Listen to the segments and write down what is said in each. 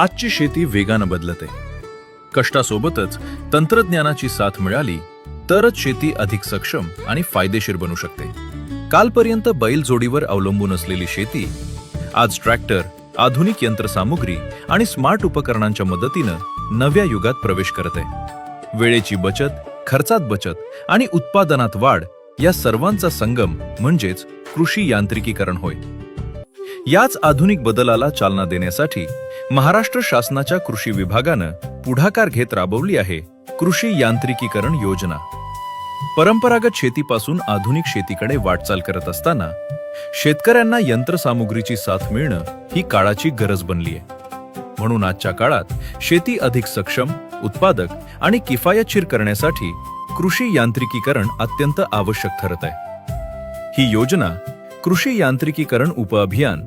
आजची शेती वेगानं बदलते. कष्टासोबतच तंत्रज्ञानाची साथ मिळाली तरच शेती अधिक सक्षम आणि फायदेशीर बनू शकते. कालपर्यंत बैलजोडीवर अवलंबून असलेली शेती आज ट्रॅक्टर, आधुनिक यंत्रसामुग्री आणि स्मार्ट उपकरणांच्या मदतीनं नव्या युगात प्रवेश करते. वेळेची बचत, खर्चात बचत आणि उत्पादनात वाढ या सर्वांचा संगम म्हणजेच कृषी यांत्रिकीकरण होय. याच आधुनिक बदलाला चालना देण्यासाठी महाराष्ट्र शासनाच्या कृषी विभागानं पुढाकार घेत राबवली आहे कृषी यांत्रिकीकरण योजना. परंपरागत शेतीपासून आधुनिक शेतीकडे वाटचाल करत असताना शेतकऱ्यांना यंत्रसामुग्रीची साथ मिळणं ही काळाची गरज बनली आहे. म्हणून आजच्या काळात शेती अधिक सक्षम, उत्पादक आणि किफायतशीर करण्यासाठी कृषी यांत्रिकीकरण अत्यंत आवश्यक ठरत आहे. ही योजना कृषी यांत्रिकीकरण उपअभियान,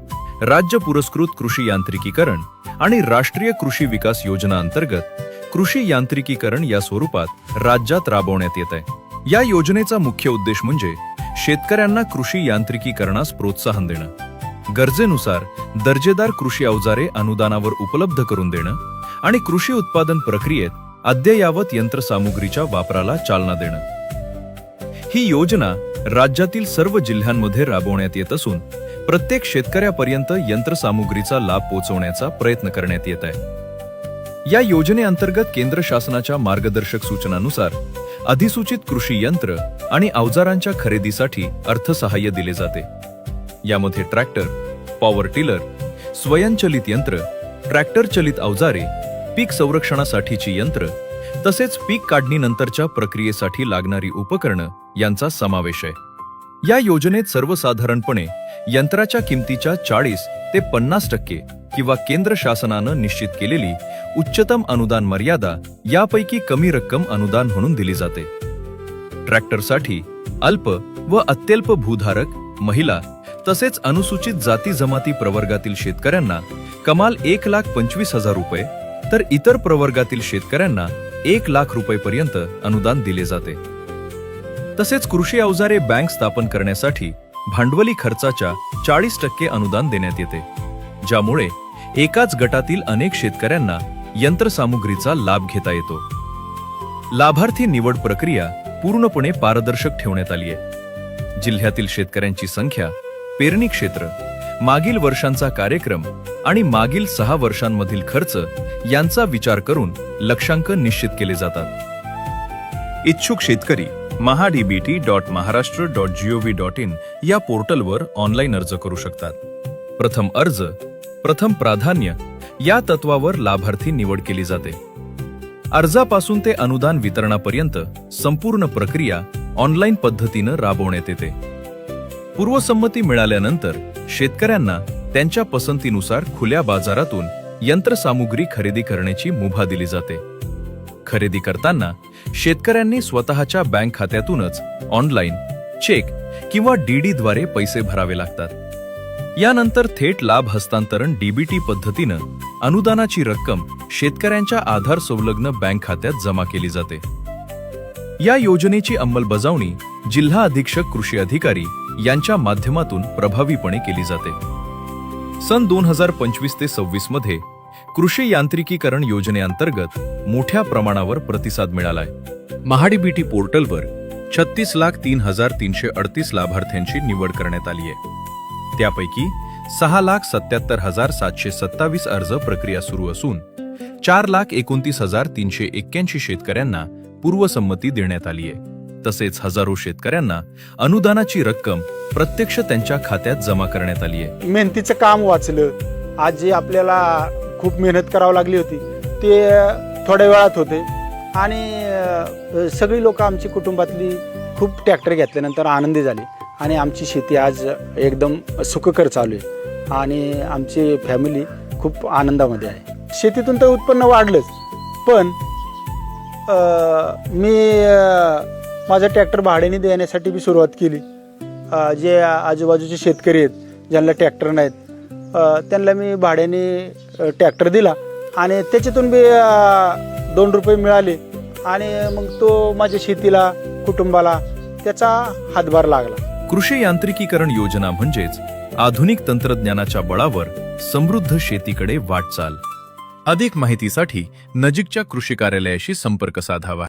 राज्य पुरस्कृत कृषी यांत्रिकीकरण आणि राष्ट्रीय कृषी विकास योजना अंतर्गत कृषी यांत्रिकीकरण या स्वरूपात राज्यात राबवण्यात येत आहे. या योजनेचा मुख्य उद्देश म्हणजे शेतकऱ्यांना कृषी यांत्रिकीकरणास प्रोत्साहन देणं, गरजेनुसार दर्जेदार कृषी अवजारे अनुदानावर उपलब्ध करून देणं आणि कृषी उत्पादन प्रक्रियेत अद्ययावत यंत्रसामुग्रीच्या वापराला चालना देणं. ही योजना राज्यातील सर्व जिल्ह्यांमध्ये राबवण्यात येत असून प्रत्येक शेतकऱ्यापर्यंत यंत्रसामुग्रीचा लाभ पोहोचवण्याचा प्रयत्न करण्यात येत आहे. या योजनेअंतर्गत केंद्र शासनाच्या मार्गदर्शक सूचनानुसार अधिसूचित कृषी यंत्र आणि अवजारांच्या खरेदीसाठी अर्थसहाय्य दिले जाते. यामध्ये ट्रॅक्टर, पॉवर टिलर, स्वयंचलित यंत्र, ट्रॅक्टर चलित अवजारे, पीक संरक्षणासाठीची यंत्र तसेच पीक काढणीनंतरच्या प्रक्रियेसाठी लागणारी उपकरणं यांचा समावेश आहे. या योजनेत सर्वसाधारणपणे यंत्राच्या किमतीच्या 40 ते 50% किंवा केंद्र शासनानं निश्चित केलेली उच्चतम अनुदान मर्यादा यापैकी कमी रक्कम अनुदान म्हणून दिली जाते. ट्रॅक्टरसाठी अल्प व अत्यल्प भूधारक, महिला तसेच अनुसूचित जाती जमाती प्रवर्गातील शेतकऱ्यांना कमाल 1,25,000 रुपये तर इतर प्रवर्गातील शेतकऱ्यांना 1,00,000 रुपयेपर्यंत अनुदान दिले जाते. तसेच कृषी अवजारे बँक स्थापन करण्यासाठी भांडवली खर्चाच्या 40% अनुदान देण्यात येते, ज्यामुळे एकाच गटातील अनेक शेतकऱ्यांना यंत्रसामुग्रीचा लाभ घेता येतो. लाभार्थी निवड प्रक्रिया पूर्णपणे पारदर्शक ठेवण्यात आली आहे. जिल्ह्यातील शेतकऱ्यांची संख्या, पेरणी क्षेत्र, मागील वर्षांचा कार्यक्रम आणि मागील 6 वर्षांमधील खर्च यांचा विचार करून लक्ष्यांक निश्चित केले जातात. इच्छुक शेतकरी mahadbt.maharashtra.gov.in या पोर्टलवर ऑनलाईन अर्ज करू शकतात. प्रथम अर्ज, प्रथम प्राधान्य या तत्वावर लाभार्थी निवड केली जाते. अर्जापासून ते अनुदान वितरणापर्यंत संपूर्ण प्रक्रिया ऑनलाईन पद्धतीनं राबवण्यात येते. पूर्वसंमती मिळाल्यानंतर शेतकऱ्यांना त्यांच्या पसंतीनुसार खुल्या बाजारातून यंत्रसामुग्री खरेदी करण्याची मुभा दिली जाते. खरेदी करताना शेतकऱ्यांनी स्वतःच्या बँक खात्यातूनच ऑनलाईन, चेक किंवा डीडीद्वारे पैसे भरावे लागतात. यानंतर थेट लाभ हस्तांतरण डीबीटी पद्धतीनं अनुदानाची रक्कम शेतकऱ्यांच्या आधार संलग्न बँक खात्यात जमा केली जाते. या योजनेची अंमलबजावणी जिल्हा अधीक्षक कृषी अधिकारी यांच्या माध्यमातून प्रभावीपणे केली जाते. सन 2025 ते 26 मध्ये कृषी यांत्रिकीकरण योजनेअंतर्गत मोठ्या प्रमाणावर प्रतिसाद मिळालाय. महाडीबीटी पोर्टलवर 36,03,338 लाभार्थ्यांची निवड करण्यात आली आहे. त्यापैकी 6,77,727 अर्ज प्रक्रिया सुरू असून 4,29,381 शेतकऱ्यांना पूर्वसंमती देण्यात आली आहे. तसेच हजारो शेतकऱ्यांना अनुदानाची रक्कम प्रत्यक्ष त्यांच्या खात्यात जमा करण्यात आली आहे. मेहनतीचं काम वाचलं. आज जे आपल्याला खूप मेहनत करावी लागली होती ते थोड्या वेळात होते आणि सगळी लोक आमची कुटुंबातली खूप ट्रॅक्टर घेतल्यानंतर आनंदी झाली आणि आमची शेती आज एकदम सुखकर चालू आहे आणि आमची फॅमिली खूप आनंदामध्ये आहे. शेतीतून तर उत्पन्न वाढलंच, पण मी माझं ट्रॅक्टर भाड्याने देण्यासाठी बी सुरुवात केली. जे आजूबाजूचे शेतकरी आहेत ज्यांना ट्रॅक्टर नाहीत त्यांना मी भाड्याने ट्रॅक्टर दिला आणि त्याच्यातून बी 2 रुपये मिळाले आणि मग तो माझ्या शेतीला, कुटुंबाला त्याचा हातभार लागला. कृषी यांत्रिकीकरण योजना म्हणजेच आधुनिक तंत्रज्ञानाच्या बळावर समृद्ध शेतीकडे वाटचाल. अधिक माहितीसाठी नजीकच्या कृषी कार्यालयाशी संपर्क साधावा.